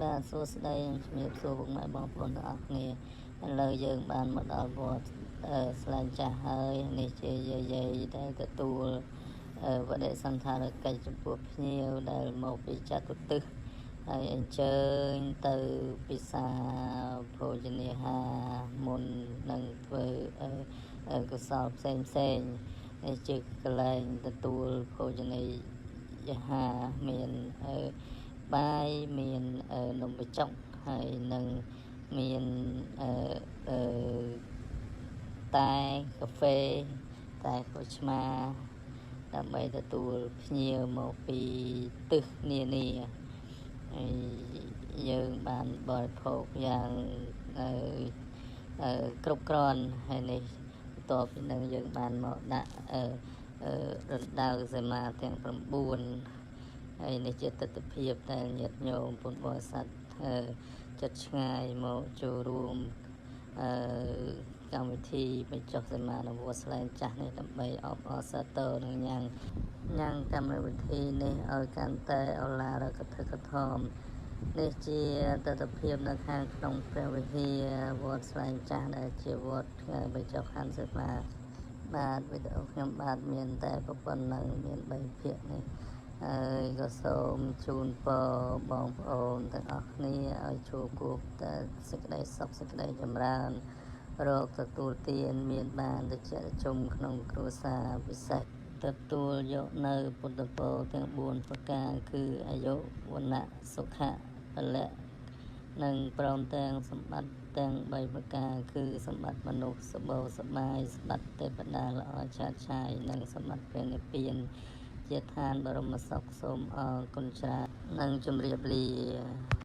បាទសួស្តីជំរាបសួរពុកម៉ែបងប្អូនទាំងអស់គ្នាឥឡូវយើងបានមកដល់វត្តស្លែងចាស់ហើយនេះជាយាយដែលទទួលបដិសណ្ឋារកិច្ចចំពោះភ្ញៀវដែលមកពីចតុទិសហើយអញ្ជើញទៅពិសាភោជនាហារមុននឹងធ្វើកុសលផ្សេងនេះជាកន្លែងទទួលភោជនីយហារមានបាយមាននំបញ្ចុកហើយនឹងមានតែកាហ្វេតែក្រូចឆ្មាដើម្បីទទួលភ្ញៀវមកពីទិសនានាហើយយើងបានបរិភោគយ៉ាងគ្រប់គ្រាន់ហើយនេះបន្ទាប់ពីនឹងយើងបានមកដាក់រណ្ដៅសីមាទាំង9ហើយនេះជាទិដ្ឋភាពដែលញាតិញោមពុទ្ធបរិស័ទចិត្តឆ្ងាយមកចូលរួមកម្មវិធីបញ្ចុះសីមានៅវត្តស្លែងចាស់នេះដើម្បីអបអរសាទរនិងញ៉ាំងកម្មវិធីនេះឲ្យកាន់តែឱឡារកថឹកថមនេះជាទិដ្ឋភាពនៅខាងក្នុងព្រះវិហារវត្តស្លែងចាស់ដែលជាវត្តបញ្ចុះខន្ធសីមាបាទវីដេអូខ្ញុំបាទមានតែប៉ុណ្ណឹងមាន3ភាគនេះហើយក៏សូមជូនពរបងប្អូនទាំងអស់គ្នាឲ្យជួបគូតែសេចក្តីសុខសេចក្តីចម្រើនរកទទួលទានមានបានតិចជុំក្នុងគ្រួសារពិសេសទទួលយកនៅពុទ្ធពរទាំង4ប្រការគឺអាយុវណ្ណៈសុខៈពលៈនិងព្រមទាំងសម្បត្តិទាំង3ប្រការគឺសម្បត្តិមនុស្សសបោសបាយសម្បត្តិទេវតាល្អឆាតឆាយនិងសម្បត្តិព្រះនិព្វានជាឋានបរមសុខសូមអរគុណច្រើននិងជម្រាបលា